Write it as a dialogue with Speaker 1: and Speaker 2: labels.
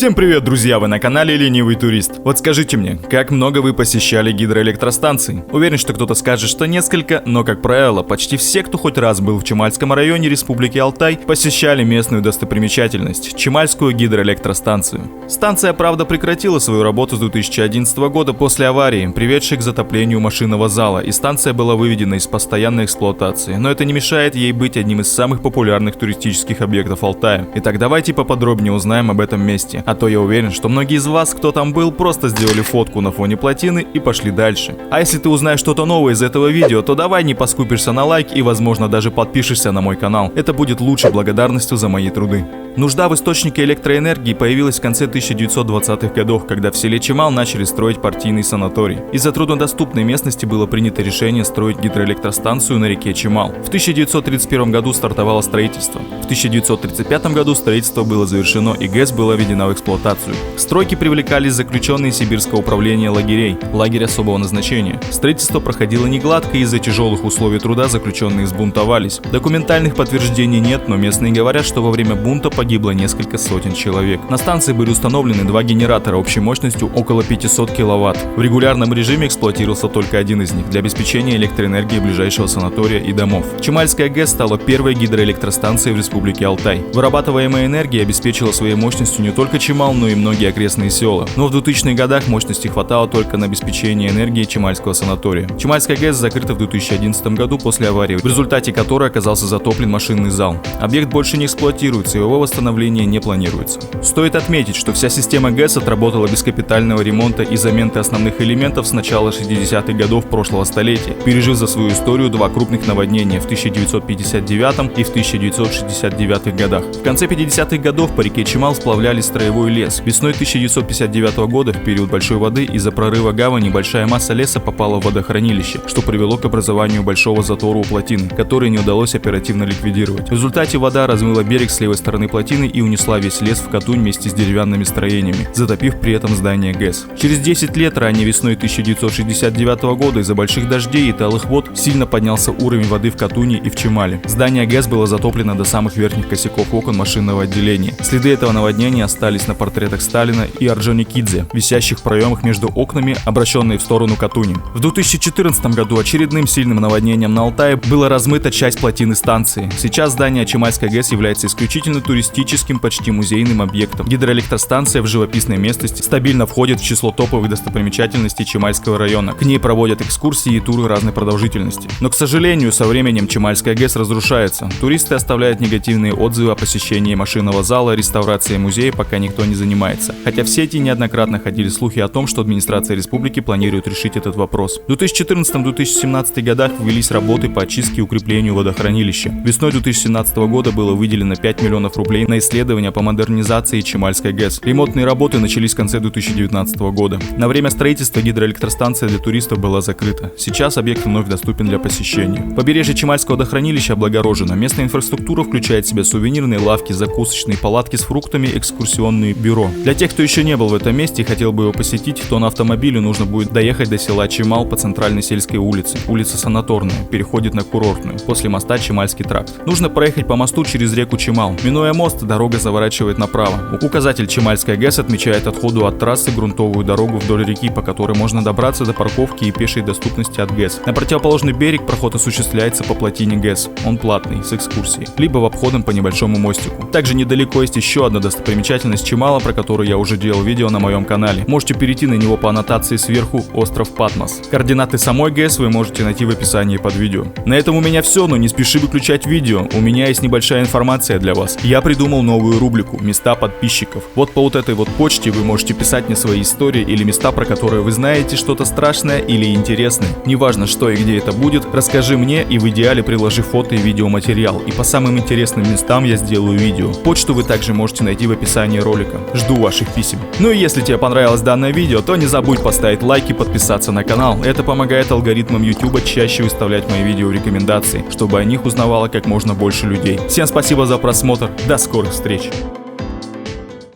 Speaker 1: Всем привет, друзья, вы на канале Ленивый Турист. Вот скажите мне, как много вы посещали гидроэлектростанций? Уверен, что кто-то скажет, что несколько, но, как правило, почти все, кто хоть раз был в Чемальском районе Республики Алтай, посещали местную достопримечательность – Чемальскую гидроэлектростанцию. Станция, правда, прекратила свою работу с 2011 года после аварии, приведшей к затоплению машинного зала, и станция была выведена из постоянной эксплуатации, но это не мешает ей быть одним из самых популярных туристических объектов Алтая. Итак, давайте поподробнее узнаем об этом месте. А то я уверен, что многие из вас, кто там был, просто сделали фотку на фоне плотины и пошли дальше. А если ты узнаешь что-то новое из этого видео, то давай не поскупишься на лайк и, возможно, даже подпишешься на мой канал. Это будет лучшей благодарностью за мои труды. Нужда в источнике электроэнергии появилась в конце 1920-х годов, когда в селе Чемал начали строить партийный санаторий. Из-за труднодоступной местности было принято решение строить гидроэлектростанцию на реке Чемал. В 1931 году стартовало строительство. В 1935 году строительство было завершено и ГЭС была введена в эксплуатацию. К стройке привлекались заключенные Сибирского управления лагерей, лагерь особого назначения. Строительство проходило не гладко, из-за тяжелых условий труда заключенные взбунтовались. Документальных подтверждений нет, но местные говорят, что во время бунта погибло несколько сотен человек. На станции были установлены два генератора общей мощностью около 500 киловатт. В регулярном режиме эксплуатировался только один из них для обеспечения электроэнергии ближайшего санатория и домов. Чемальская ГЭС стала первой гидроэлектростанцией в Республике Алтай. Вырабатываемая энергия обеспечила своей мощностью не только Чемал, но и многие окрестные села. Но в 2000-х годах мощности хватало только на обеспечение энергии Чемальского санатория. Чемальская ГЭС закрыта в 2011 году после аварии, в результате которой оказался затоплен машинный зал. Объект больше не эксплуатируется, его восстановление не планируется. Стоит отметить, что вся система ГЭС отработала без капитального ремонта и замены основных элементов с начала 60-х годов прошлого столетия, пережив за свою историю два крупных наводнения в 1959 и в 1969 годах. В конце 50-х годов по реке Чемал сплавляли строевой лес. Весной 1959 года, в период большой воды, из-за прорыва гавани большая масса леса попала в водохранилище, что привело к образованию большого затора у плотины, который не удалось оперативно ликвидировать. В результате вода размыла берег с левой стороны плотины и унесла весь лес в Катунь вместе с деревянными строениями, затопив при этом здание ГЭС. Через 10 лет, ранней весной 1969 года, из-за больших дождей и талых вод сильно поднялся уровень воды в Катуни и в Чемале. Здание ГЭС было затоплено до самых верхних косяков окон машинного отделения. Следы этого наводнения остались на портретах Сталина и Орджоникидзе, висящих в проемах между окнами, обращенные в сторону Катуни. В 2014 году очередным сильным наводнением на Алтае была размыта часть плотины станции. Сейчас здание Чемальской ГЭС является исключительно туристическим, почти музейным объектом. Гидроэлектростанция в живописной местности стабильно входит в число топовых достопримечательностей Чемальского района. К ней проводят экскурсии и туры разной продолжительности. Но, к сожалению, со временем Чемальская ГЭС разрушается. Туристы оставляют негативные отзывы о посещении машинного зала, реставрации музея пока никто не занимается. Хотя в сети неоднократно ходили слухи о том, что администрация республики планирует решить этот вопрос. В 2014-2017 годах ввелись работы по очистке и укреплению водохранилища. Весной 2017 года было выделено 5 миллионов рублей на исследования по модернизации Чемальской ГЭС. Ремонтные работы начались в конце 2019 года. На время строительства гидроэлектростанция для туристов была закрыта. Сейчас объект вновь доступен для посещения. Побережье Чемальского водохранилища облагорожено. Местная инфраструктура включает в себя сувенирные лавки, закусочные, палатки с фруктами, экскурсионные бюро. Для тех, кто еще не был в этом месте и хотел бы его посетить, то на автомобиле нужно будет доехать до села Чемал по центральной сельской улице. Улица Санаторная, переходит на Курортную, после моста Чемальский тракт. Нужно проехать по мосту через реку Чемал. Минуя мост, дорога заворачивает направо. Указатель Чемальская ГЭС отмечает отходу от трассы грунтовую дорогу вдоль реки, по которой можно добраться до парковки и пешей доступности от ГЭС. На противоположный берег проход осуществляется по плотине ГЭС. Он платный, с экскурсией, либо в обходом по небольшому мостику. Также недалеко есть еще одна достопримечательность Чемала, про которую я уже делал видео на моем канале. Можете перейти на него по аннотации сверху: остров Патмос. Координаты самой ГЭС вы можете найти в описании под видео. На этом у меня все, но не спеши выключать видео. У меня есть небольшая информация для вас. Я придумал новую рубрику «Места подписчиков». Вот по вот этой вот почте вы можете писать мне свои истории или места, про которые вы знаете что-то страшное или интересное. Неважно, что и где это будет, расскажи мне, и в идеале приложи фото и видеоматериал. И по самым интересным местам я сделаю видео. Почту вы также можете найти в описании ролика. Жду ваших писем. Ну и если тебе понравилось данное видео, то не забудь поставить лайк и подписаться на канал. Это помогает алгоритмам YouTube чаще выставлять мои видео в рекомендации, чтобы о них узнавало как можно больше людей. Всем спасибо за просмотр. До скорых встреч.